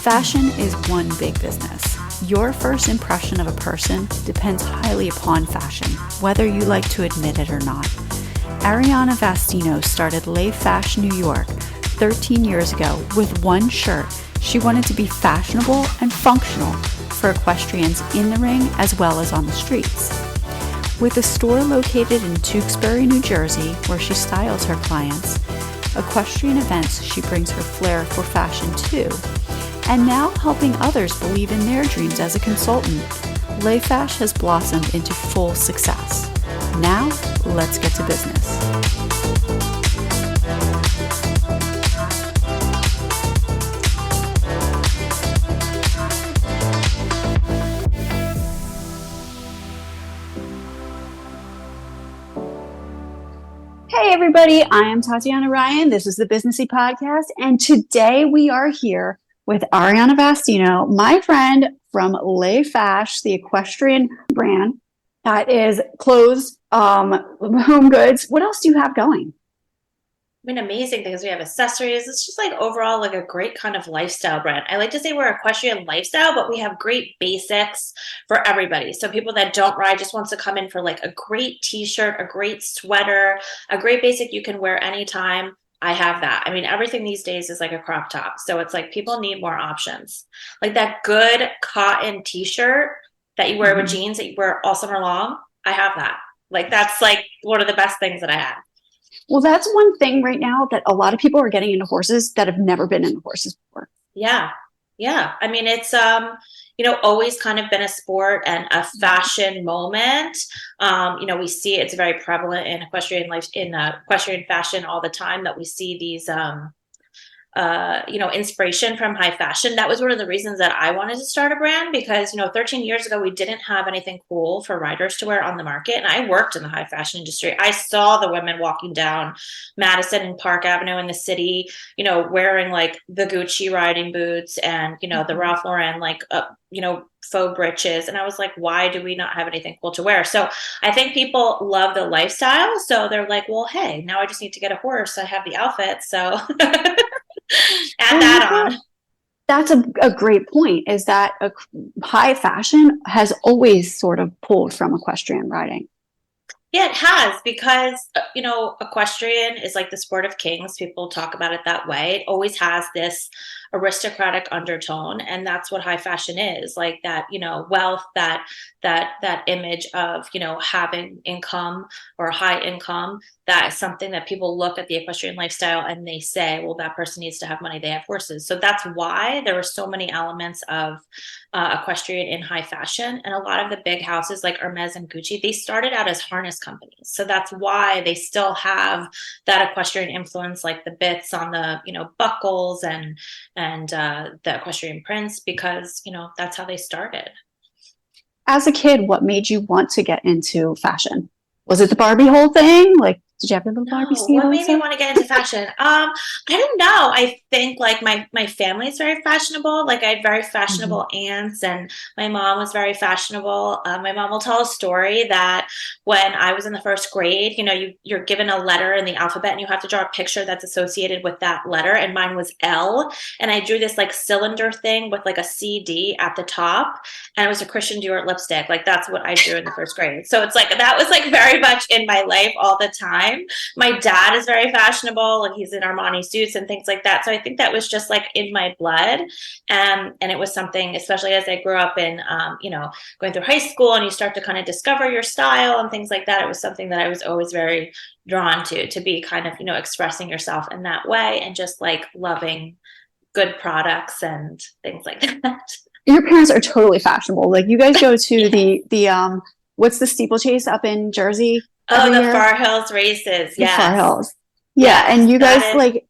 Fashion is one big business. Your first impression of a person depends highly upon fashion, whether you like to admit it or not. Arianna Vastino started LeFash New York 13 years ago with one shirt. She wanted to be fashionable and functional for equestrians in the ring as well as on the streets. With a store located in Tewksbury, New Jersey, where she styles her clients, equestrian events, she brings her flair for fashion too. And now helping others believe in their dreams as a consultant, LeFash has blossomed into full success. Now, let's get to business. Hey everybody, I am Tatiana Ryan. This is the Businessy Podcast, and today we are here with Arianna Vastino, my friend from LeFash, the equestrian brand that is clothes, home goods. What else do you have going? I mean, amazing things. We have accessories. It's just like overall like a great kind of lifestyle brand. I like to say we're equestrian lifestyle, but we have great basics for everybody. So people that don't ride just wants to come in for like a great t-shirt, a great sweater, a great basic you can wear anytime. I have that. I mean, everything these days is like a crop top. So it's like people need more options. Like that good cotton t-shirt that you wear with jeans that you wear all summer long. I have that. Like that's like one of the best things that I have. Well, that's one thing right now that a lot of people are getting into horses that have never been into horses before. Yeah. Yeah. I mean, it's, always kind of been a sport and a fashion moment. We see it's very prevalent in equestrian life, in equestrian fashion all the time that we see these, inspiration from high fashion. That was one of the reasons that I wanted to start a brand because, 13 years ago, we didn't have anything cool for riders to wear on the market. And I worked in the high fashion industry. I saw the women walking down Madison and Park Avenue in the city, wearing like the Gucci riding boots and, the Ralph Lauren, faux breeches. And I was like, why do we not have anything cool to wear? So I think people love the lifestyle. So they're like, well, hey, now I just need to get a horse. I have the outfit. So add that on. That's a great point, is that high fashion has always sort of pulled from equestrian riding. Yeah, it has, because, equestrian is like the sport of kings. People talk about it that way. It always has this aristocratic undertone. And that's what high fashion is, like that, wealth, that image of, having income or high income. That is something that people look at the equestrian lifestyle and they say, well, that person needs to have money. They have horses. So that's why there were so many elements of equestrian in high fashion. And a lot of the big houses like Hermes and Gucci, they started out as harness companies. So that's why they still have that equestrian influence, like the bits on the, buckles and the equestrian prints, because, that's how they started. As a kid, what made you want to get into fashion? Was it the Barbie whole thing? Like, did you have the little Barbie scene? What made me want to get into fashion? I don't know. I think like my family is very fashionable. Like I had very fashionable aunts, and my mom was very fashionable. My mom will tell a story that when I was in the first grade, you're given a letter in the alphabet and you have to draw a picture that's associated with that letter. And mine was L. And I drew this like cylinder thing with like a CD at the top. And it was a Christian Dior lipstick. Like that's what I drew in the first grade. So it's like, that was like very much in my life all the time. My dad is very fashionable, like he's in Armani suits and things like that. So I think that was just like in my blood. And it was something, especially as I grew up in, going through high school and you start to kind of discover your style and things like that. It was something that I was always very drawn to be kind of, expressing yourself in that way and just like loving good products and things like that. Your parents are totally fashionable. Like you guys go to the what's the steeplechase up in Jersey? Oh, the Far Hills races. Yeah. Far Hills. Yeah. Yes, and you guys like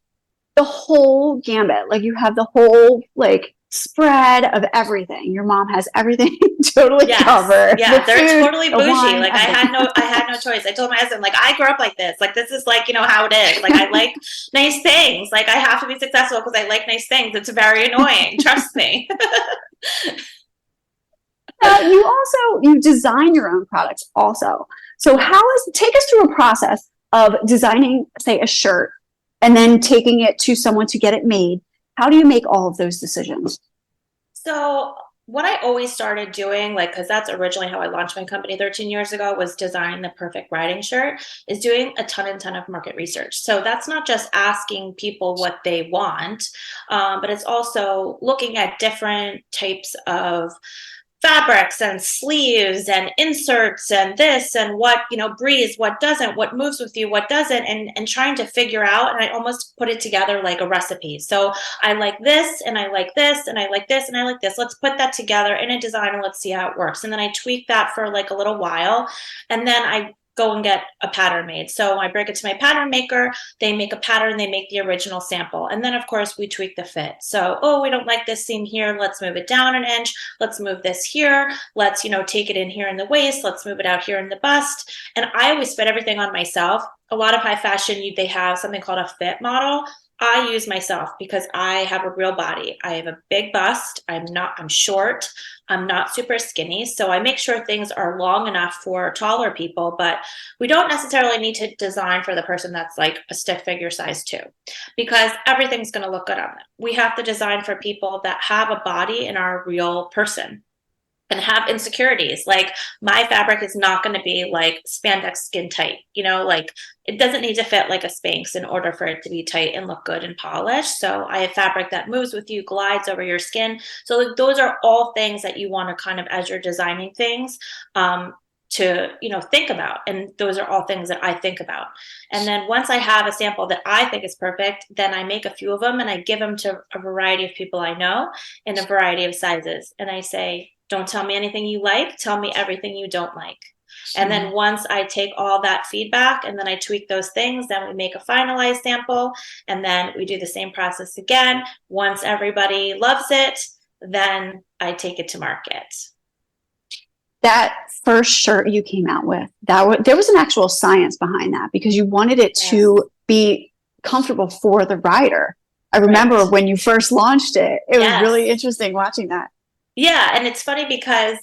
the whole gambit. Like you have the whole like spread of everything. Your mom has everything totally covered. Yeah, they're totally bougie. Wine, like everything. I had no choice. I told my husband, like, I grew up like this. Like this is like, how it is. Like I like nice things. Like I have to be successful because I like nice things. It's very annoying. Trust me. You design your own products also. So take us through a process of designing, say, a shirt and then taking it to someone to get it made. How do you make all of those decisions? So what I always started doing, like, because that's originally how I launched my company 13 years ago, was designing the perfect riding shirt, is doing a ton and ton of market research. So that's not just asking people what they want, but it's also looking at different types of fabrics and sleeves and inserts and this and what, breathes, what doesn't, what moves with you, what doesn't, and trying to figure out. And I almost put it together like a recipe. So I like this and I like this and I like this and I like this. Let's put that together in a design and let's see how it works. And then I tweak that for like a little while. And then I go and get a pattern made. So I bring it to my pattern maker, they make a pattern, they make the original sample. And then of course we tweak the fit. So, oh, we don't like this seam here. Let's move it down an inch. Let's move this here. Let's, take it in here in the waist. Let's move it out here in the bust. And I always fit everything on myself. A lot of high fashion, they have something called a fit model. I use myself because I have a real body. I have a big bust. I'm short. I'm not super skinny. So I make sure things are long enough for taller people, but we don't necessarily need to design for the person that's like a stick figure size 2, because everything's going to look good on them. We have to design for people that have a body and are a real person and have insecurities. Like, my fabric is not going to be like spandex skin tight, like it doesn't need to fit like a Spanx in order for it to be tight and look good and polished. So I have fabric that moves with you, glides over your skin. So like, those are all things that you want to kind of, as you're designing things, to think about. And those are all things that I think about. And then once I have a sample that I think is perfect, then I make a few of them and I give them to a variety of people I know in a variety of sizes. And I say, don't tell me anything you like, tell me everything you don't like. And then once I take all that feedback and then I tweak those things, then we make a finalized sample, and then we do the same process again. Once everybody loves it, then I take it to market. That first shirt you came out with, there was an actual science behind that, because you wanted it to be comfortable for the rider. I remember when you first launched it, it was really interesting watching that. Yeah. And it's funny because,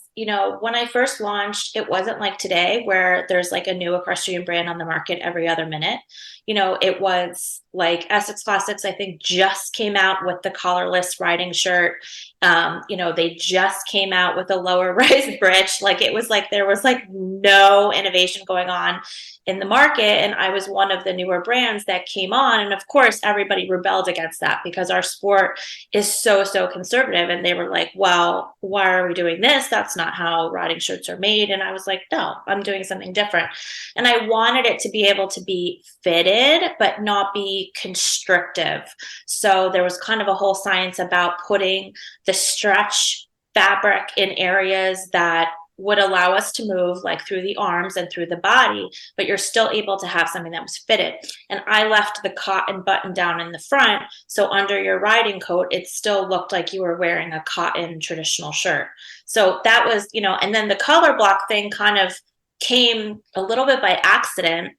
when I first launched, it wasn't like today where there's like a new equestrian brand on the market every other minute. It was like Essex Classics, I think, just came out with the collarless riding shirt. They just came out with a lower rise britch. Like, it was like there was like no innovation going on in the market. And I was one of the newer brands that came on. And of course, everybody rebelled against that because our sport is so conservative. And they were like, well, why are we doing this? That's not how riding shirts are made. And I was like, no, I'm doing something different. And I wanted it to be able to be fitted, but not be constrictive. So there was kind of a whole science about putting the stretch fabric in areas that would allow us to move, like through the arms and through the body, but you're still able to have something that was fitted. And I left the cotton button down in the front, so under your riding coat, it still looked like you were wearing a cotton traditional shirt. So that was, and then the color block thing kind of came a little bit by accident,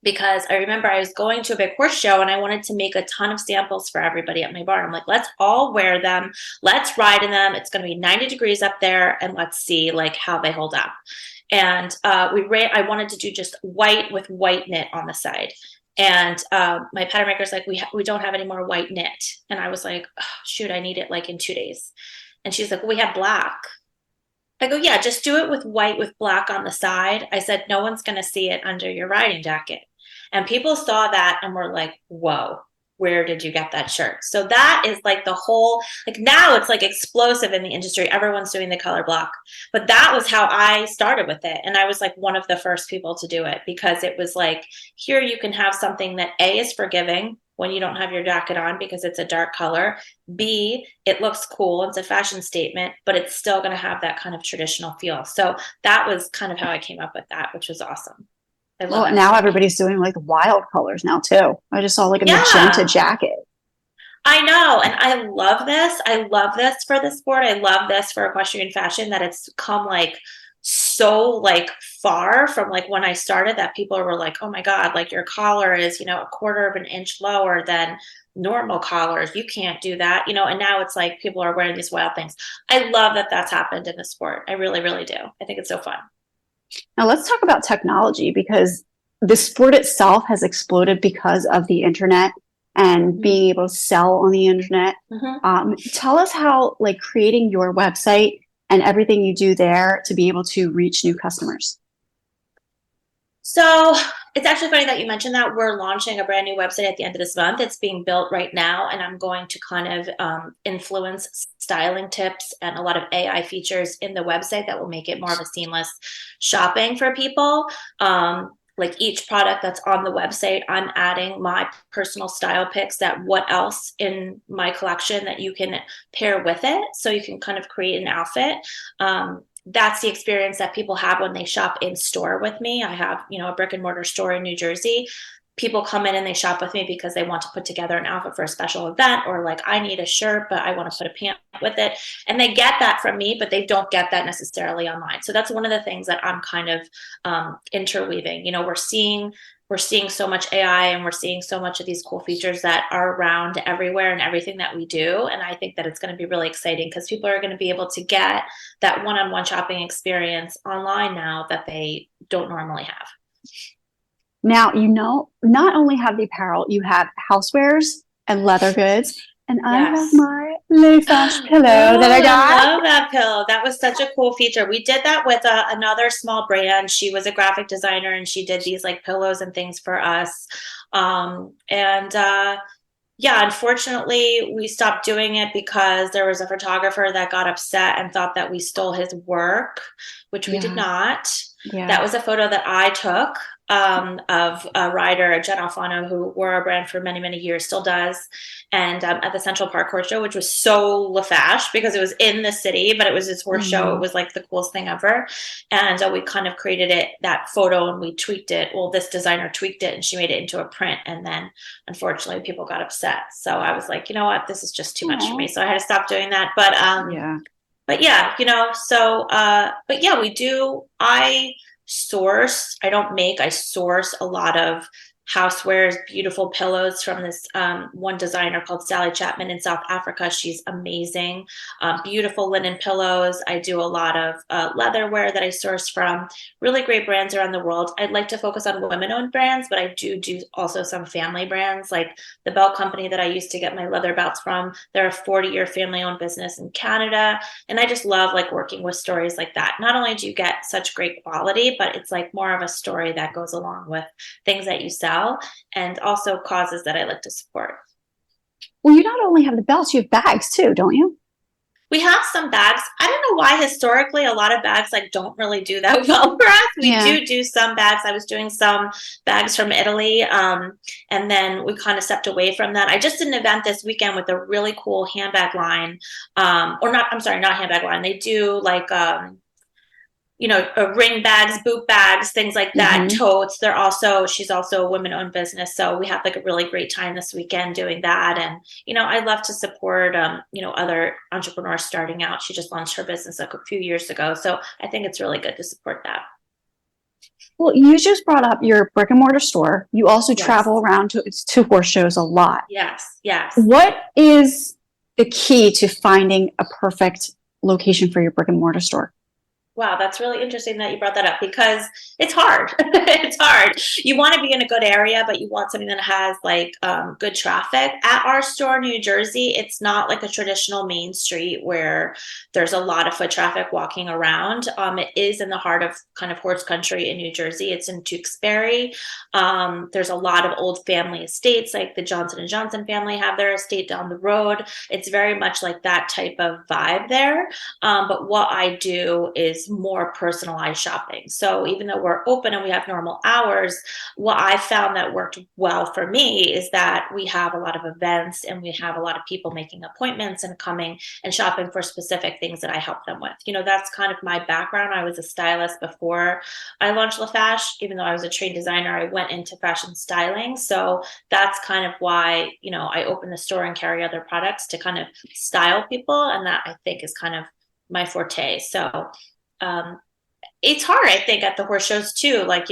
because I remember I was going to a big horse show and I wanted to make a ton of samples for everybody at my barn. I'm like, let's all wear them. Let's ride in them. It's going to be 90 degrees up there, and let's see like how they hold up. And I wanted to do just white with white knit on the side. And my pattern maker's like, we don't have any more white knit. And I was like, oh, shoot, I need it like in 2 days. And she's like, well, we have black. I go, yeah, just do it with white with black on the side. I said, no one's going to see it under your riding jacket. And people saw that and were like, whoa, where did you get that shirt? So that is like the whole, like, now it's like explosive in the industry. Everyone's doing the color block. But that was how I started with it. And I was like one of the first people to do it, because it was like, here you can have something that A, is forgiving when you don't have your jacket on because it's a dark color. B, it looks cool. It's a fashion statement, but it's still going to have that kind of traditional feel. So that was kind of how I came up with that, which was awesome. Well, now everybody's doing like wild colors now too. I just saw like a magenta jacket. I know. And I love this. I love this for the sport. I love this for equestrian fashion, that it's come like so like far from like when I started, that people were like, oh my God, like your collar is, a quarter of an inch lower than normal collars. You can't do that, and now it's like people are wearing these wild things. I love that that's happened in the sport. I really, really do. I think it's so fun. Now let's talk about technology, because the sport itself has exploded because of the internet. and being able to sell on the internet. Tell us how, like, creating your website and everything you do there to be able to reach new customers. So it's actually funny that you mentioned that. We're launching a brand new website at the end of this month. It's being built right now, and I'm going to kind of influence styling tips and a lot of AI features in the website that will make it more of a seamless shopping for people. Like each product that's on the website, I'm adding my personal style picks that what else in my collection that you can pair with it. So you can kind of create an outfit. That's the experience that people have when they shop in store with me. I have, a brick and mortar store in New Jersey. People come in and they shop with me because they want to put together an outfit for a special event, or like, I need a shirt, but I want to put a pant with it. And they get that from me, but they don't get that necessarily online. So that's one of the things that I'm kind of interweaving. We're seeing so much AI, and we're seeing so much of these cool features that are around everywhere and everything that we do. And I think that it's going to be really exciting because people are going to be able to get that one-on-one shopping experience online now that they don't normally have. Now, not only have the apparel, you have housewares and leather goods. And I have my LeFash pillow that I got. I love that pillow. That was such a cool feature. We did that with another small brand. She was a graphic designer, and she did these like pillows and things for us. Unfortunately, we stopped doing it because there was a photographer that got upset and thought that we stole his work, which we did not. Yeah. That was a photo that I took of a rider, Jen Alfano, who wore our brand for many, many years, still does. And at the Central Park Horse Show, which was so LeFash because it was in the city, but it was this horse show. It was like the coolest thing ever. And we kind of created that photo, and we tweaked it. Well, this designer tweaked it, and she made it into a print. And then unfortunately people got upset. So I was like, you know what, this is just too much for me. So I had to stop doing that. We do. I source a lot of housewares, beautiful pillows from this one designer called Sally Chapman in South Africa. She's amazing. Beautiful linen pillows. I do a lot of leatherware that I source from really great brands around the world. I'd like to focus on women-owned brands, but I do also some family brands, like the belt company that I used to get my leather belts from. They're a 40-year family-owned business in Canada, and I just love like working with stories like that. Not only do you get such great quality, but it's like more of a story that goes along with things that you sell, and also causes that I like to support. Well, you not only have the belts, you have bags too, don't you? We have some bags. I don't know why historically a lot of bags like don't really do that well for us. We do some bags. I was doing some bags from Italy, and then we kind of stepped away from that. I just did an event this weekend with a really cool handbag line, not handbag line. They do like ring bags, boot bags, things like that, totes. She's also a women-owned business. So we have like a really great time this weekend doing that. And, I love to support, other entrepreneurs starting out. She just launched her business like a few years ago. So I think it's really good to support that. Well, you just brought up your brick and mortar store. You also travel around to horse shows a lot. Yes. What is the key to finding a perfect location for your brick and mortar store? Wow, that's really interesting that you brought that up because it's hard. It's hard. You want to be in a good area, but you want something that has like good traffic. At our store in New Jersey, it's not like a traditional main street where there's a lot of foot traffic walking around. It is in the heart of kind of horse country in New Jersey. It's in Tewksbury. There's a lot of old family estates, like the Johnson & Johnson family have their estate down the road. It's very much like that type of vibe there. But what I do is more personalized shopping. So even though we're open and we have normal hours, what I found that worked well for me is that we have a lot of events and we have a lot of people making appointments and coming and shopping for specific things that I help them with. That's kind of my background. I was a stylist before I launched LeFash. Even though I was a trained designer, I went into fashion styling. So that's kind of why, I opened the store and carry other products to kind of style people. And that I think is kind of my forte. So it's hard, I think, at the horse shows too. Like,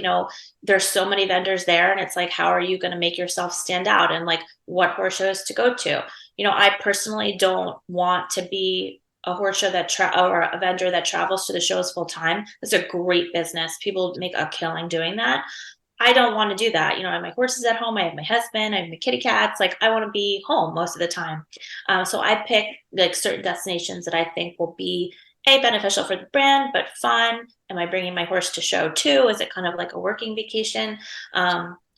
there's so many vendors there, and it's like, how are you going to make yourself stand out, and like what horse shows to go to? I personally don't want to be a horse show or a vendor that travels to the shows full time. It's a great business. People make a killing doing that. I don't want to do that. You know, I have my horses at home. I have my husband. I have my kitty cats. Like I want to be home most of the time. So I pick like certain destinations that I think will be beneficial for the brand, but fun. Am I bringing my horse to show too? Is it kind of like a working vacation?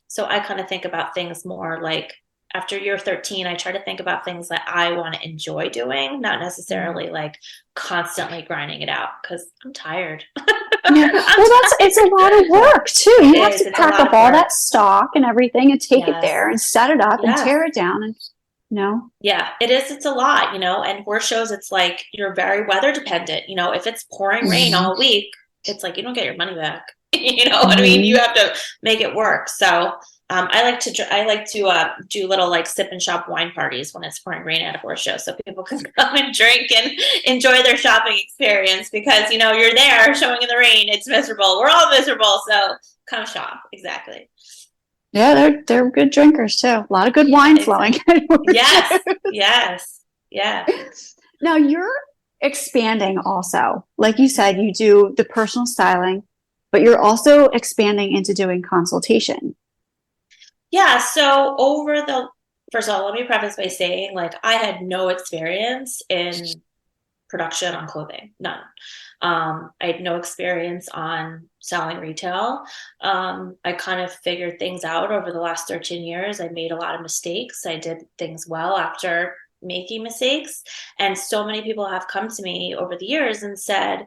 So I kind of think about things more like after year 13, I try to think about things that I want to enjoy doing, not necessarily like constantly grinding it out because I'm tired. Yeah. Well, it's a lot of work too. You have to pack up all that stock and everything and take it there and set it up and tear it down and Yeah, it is. It's a lot, and horse shows, it's like you're very weather dependent. If it's pouring rain all week, it's like you don't get your money back. You know what I mean? You have to make it work. So I like to do little like sip and shop wine parties when it's pouring rain at a horse show, so people can come and drink and enjoy their shopping experience because you're there showing in the rain. It's miserable. We're all miserable, so come shop. Exactly. Yeah, they're good drinkers too. A lot of good wine flowing. Yes. Yeah. Now you're expanding also. Like you said, you do the personal styling, but you're also expanding into doing consultation. Yeah. So first of all, let me preface by saying like I had no experience in production on clothing, none. I had no experience on selling retail. I kind of figured things out over the last 13 years. I made a lot of mistakes. I did things well after making mistakes. And so many people have come to me over the years and said,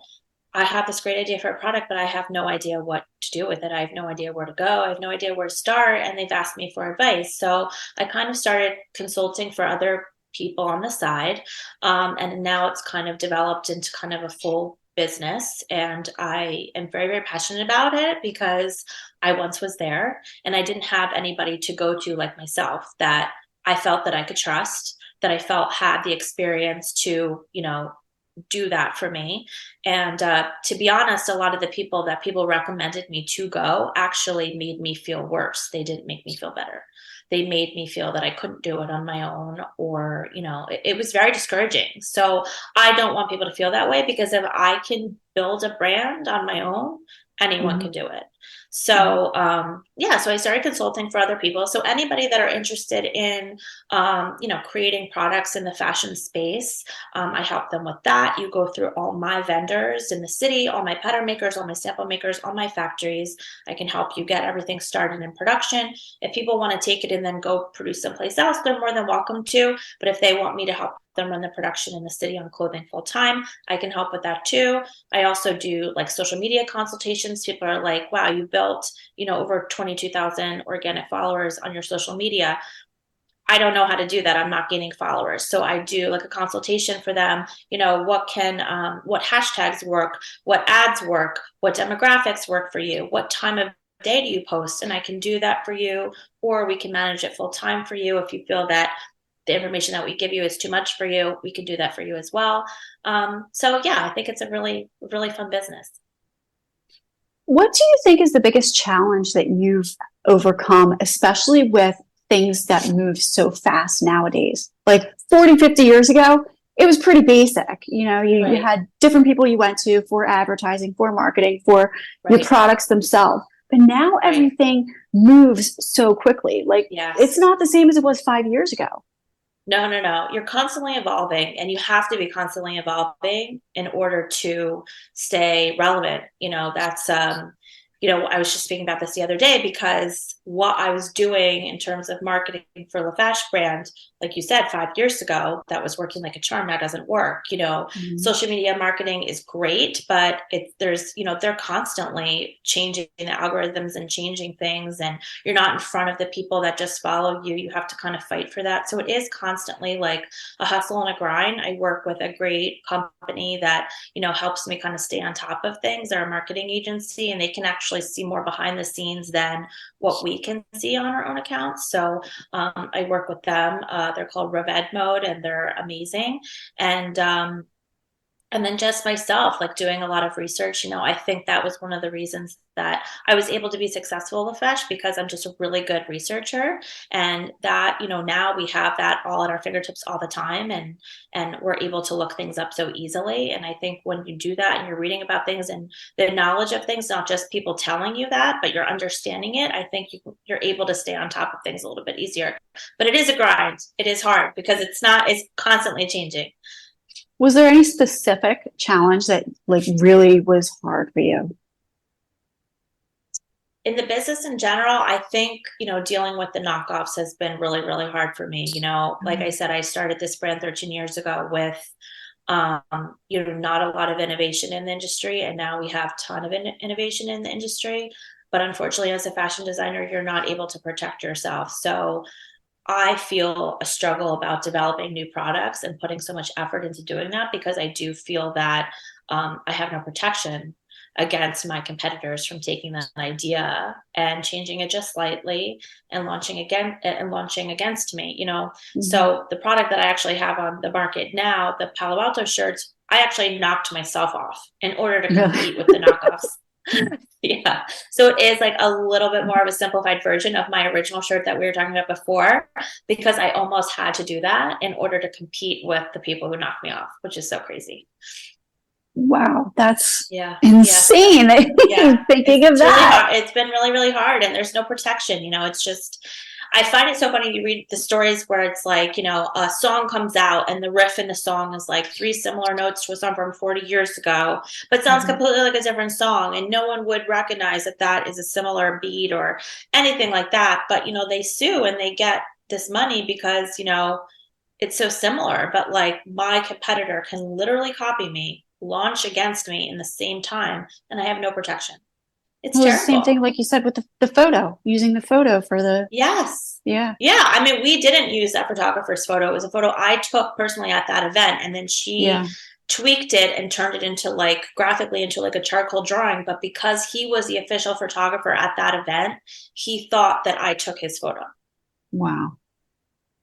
I have this great idea for a product, but I have no idea what to do with it. I have no idea where to go. I have no idea where to start. And they've asked me for advice. So I kind of started consulting for other people on the side. And now it's kind of developed into kind of a full business. And I am very, very passionate about it because I once was there and I didn't have anybody to go to like myself that I felt that I could trust, that I felt had the experience to, do that for me. And to be honest, a lot of the people that people recommended me to go actually made me feel worse. They didn't make me feel better. They made me feel that I couldn't do it on my own, or, it was very discouraging. So I don't want people to feel that way, because if I can build a brand on my own, anyone can do it. So, so I started consulting for other people. So anybody that are interested in, creating products in the fashion space, I help them with that. You go through all my vendors in the city, all my pattern makers, all my sample makers, all my factories. I can help you get everything started in production. If people want to take it and then go produce someplace else, they're more than welcome to. But if they want me to help them run the production in the city on clothing full time, I can help with that too. I also do like social media consultations. People are like, wow, you built, over 22,000 organic followers on your social media. I don't know how to do that. I'm not gaining followers. So I do like a consultation for them. What hashtags work, what ads work, what demographics work for you, what time of day do you post? And I can do that for you, or we can manage it full time for you. If you feel that the information that we give you is too much for you, we can do that for you as well. I think it's a really, really fun business. What do you think is the biggest challenge that you've overcome, especially with things that move so fast nowadays? Like 40, 50 years ago, it was pretty basic. You had different people you went to for advertising, for marketing, for your products themselves. But now everything moves so quickly. Like it's not the same as it was 5 years ago. No. You're constantly evolving, and you have to be constantly evolving in order to stay relevant. That's, I was just speaking about this the other day, because what I was doing in terms of marketing for LeFash brand, like you said, 5 years ago, that was working like a charm. That doesn't work. Social media marketing is great, but they're constantly changing the algorithms and changing things, and you're not in front of the people that just follow you. You have to kind of fight for that. So it is constantly like a hustle and a grind. I work with a great company that, helps me kind of stay on top of things. They're a marketing agency, and they can actually see more behind the scenes than what we can see on our own accounts. So I work with them. They're called Rev Ed Mode, and they're amazing. And And then just myself, like doing a lot of research, I think that was one of the reasons that I was able to be successful with LeFash, because I'm just a really good researcher. And that, now we have that all at our fingertips all the time, and we're able to look things up so easily. And I think when you do that and you're reading about things and the knowledge of things, not just people telling you that, but you're understanding it, I think you're able to stay on top of things a little bit easier. But it is a grind. It is hard because it's constantly changing. Was there any specific challenge that like really was hard for you? In the business in general, I think, dealing with the knockoffs has been really, really hard for me. Like I said, I started this brand 13 years ago with, not a lot of innovation in the industry. And now we have a ton of innovation in the industry. But unfortunately, as a fashion designer, you're not able to protect yourself. So I feel a struggle about developing new products and putting so much effort into doing that, because I do feel that I have no protection against my competitors from taking that idea and changing it just slightly and launching against me. So the product that I actually have on the market now, the Palo Alto shirts, I actually knocked myself off in order to compete with the knockoffs. Yeah. So it is like a little bit more of a simplified version of my original shirt that we were talking about before, because I almost had to do that in order to compete with the people who knocked me off, which is so crazy. Wow, that's insane. Yeah. Thinking of that. It's been really, really hard, and there's no protection. It's just, I find it so funny. You read the stories where it's like, a song comes out and the riff in the song is like 3 similar notes to a song from 40 years ago, but sounds completely like a different song. And no one would recognize that that is a similar beat or anything like that. But, they sue and they get this money because, it's so similar. But like, my competitor can literally copy me, launch against me in the same time, and I have no protection. It's terrible. The same thing, like you said, with the photo, using the photo for the... Yes. Yeah. Yeah. I mean, we didn't use that photographer's photo. It was a photo I took personally at that event. And then she tweaked it and turned it into graphically into like a charcoal drawing. But because he was the official photographer at that event, he thought that I took his photo. Wow.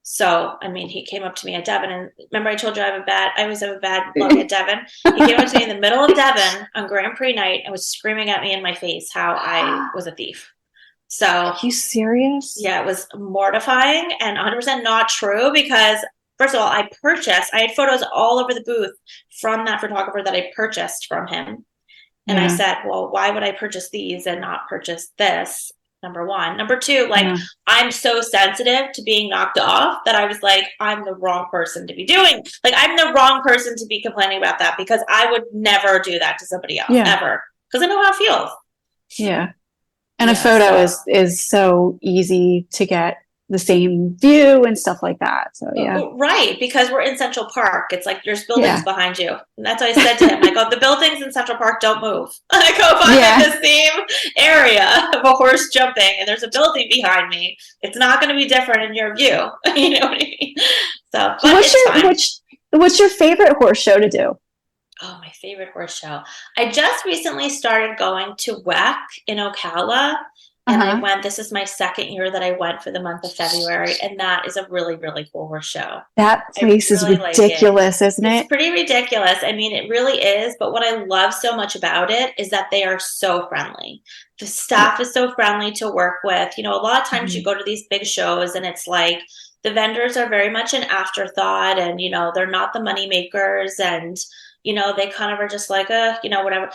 So, I mean, he came up to me at Devon, and remember I told you I always have a bad look at Devon. He came up to me in the middle of Devon on Grand Prix night and was screaming at me in my face how I was a thief. So, are you serious? Yeah, it was mortifying and 100% not true, because first of all, I had photos all over the booth from that photographer that I purchased from him. And I said, well, why would I purchase these and not purchase this? Number one. Number two, I'm so sensitive to being knocked off that I was like, I'm the wrong person to be doing. I'm the wrong person to be complaining about that, because I would never do that to somebody else, ever. Because I know how it feels. Yeah. And a photo is so easy to get the same view and stuff like that. So right, because we're in Central Park. It's like there's buildings behind you. And that's what I said to him. I go, the buildings in Central Park don't move. I go, if I'm in the same area of a horse jumping and there's a building behind me, it's not going to be different in your view. You know what I mean? So what's your favorite horse show to do? Oh, my favorite horse show. I just recently started going to WEC in Ocala. And this is my second year that I went for the month of February. And that is a really, really cool horse show. That place is ridiculous, isn't it? It's pretty ridiculous. I mean, it really is. But what I love so much about it is that they are so friendly. The staff is so friendly to work with. A lot of times you go to these big shows and it's like the vendors are very much an afterthought, and, they're not the money makers, and, they kind of are just like, whatever.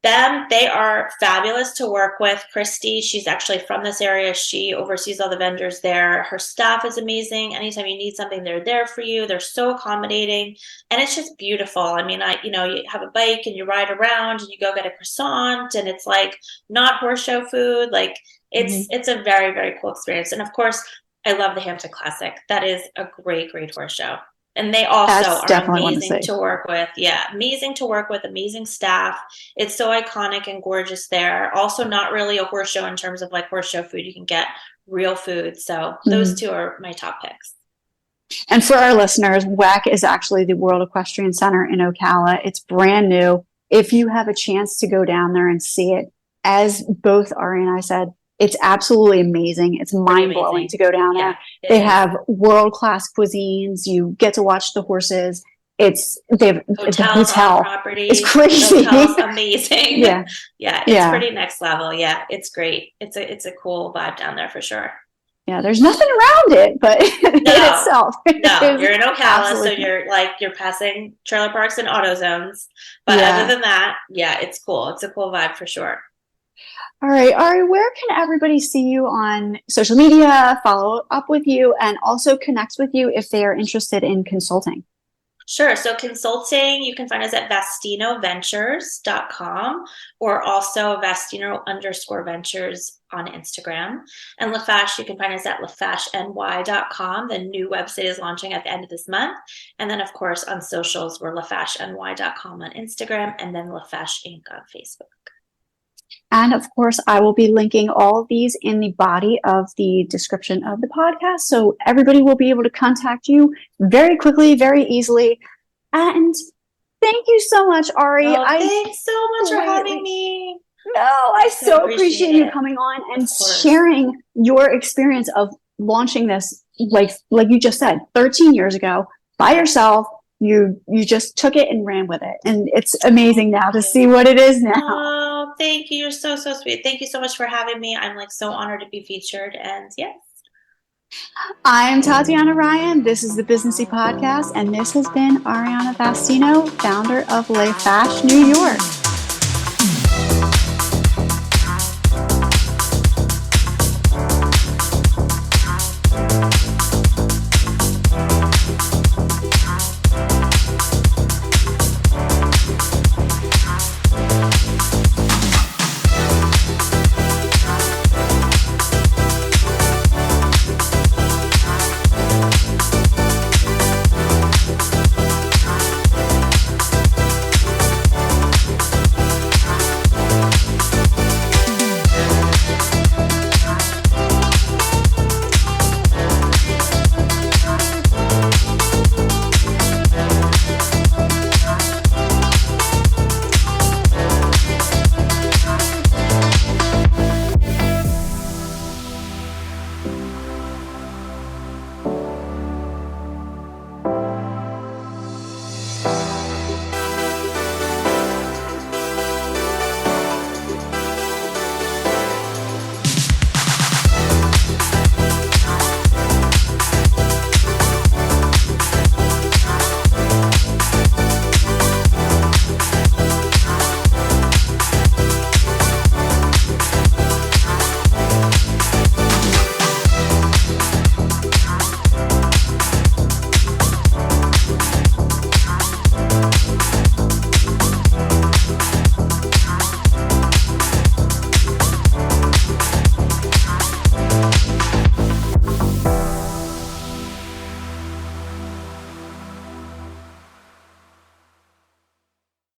They are fabulous to work with. Christy, she's actually from this area. She oversees all the vendors there. Her staff is amazing. Anytime you need something, they're there for you. They're so accommodating, and it's just beautiful. I mean, you have a bike and you ride around and you go get a croissant, and it's like not horse show food. It's a very, very cool experience. And of course, I love the Hampton Classic. That is a great, great horse show. And they also are amazing to work with. Yeah, amazing to work with, amazing staff. It's so iconic and gorgeous there. Also not really a horse show in terms of horse show food. You can get real food. So those two are my top picks. And for our listeners, WEC is actually the World Equestrian Center in Ocala. It's brand new. If you have a chance to go down there and see it, as both Ari and I said, it's absolutely amazing. It's mind-blowing to go down there. They have world-class cuisines. You get to watch the horses. they have the Hotels hotel. on property. It's crazy. Hotel's amazing. Yeah. Yeah, it's pretty next level. Yeah, it's great. It's a cool vibe down there for sure. Yeah, there's nothing around it, but in itself. No, you're in Ocala, so you're passing trailer parks and auto zones. But other than that, yeah, it's cool. It's a cool vibe for sure. All right, Ari, where can everybody see you on social media, follow up with you, and also connect with you if they are interested in consulting? Sure. So consulting, you can find us at VastinoVentures.com or also Vastino_Ventures on Instagram. And LeFash, you can find us at LeFashNY.com. The new website is launching at the end of this month. And then, of course, on socials, we're LeFashNY.com on Instagram and then LeFash Inc. on Facebook. And of course, I will be linking all of these in the body of the description of the podcast. So everybody will be able to contact you very quickly, very easily. And thank you so much, Ari. Thanks so much for having me. No, I so appreciate you coming on and sharing your experience of launching this, like you just said, 13 years ago by yourself. You just took it and ran with it. And it's amazing now to see what it is now. Oh, thank you. You're so sweet. Thank you so much for having me. I'm so honored to be featured. And yes. I'm Tatiana Ryan. This is the Businessy Podcast. And this has been Arianna Vastino, founder of LeFash New York.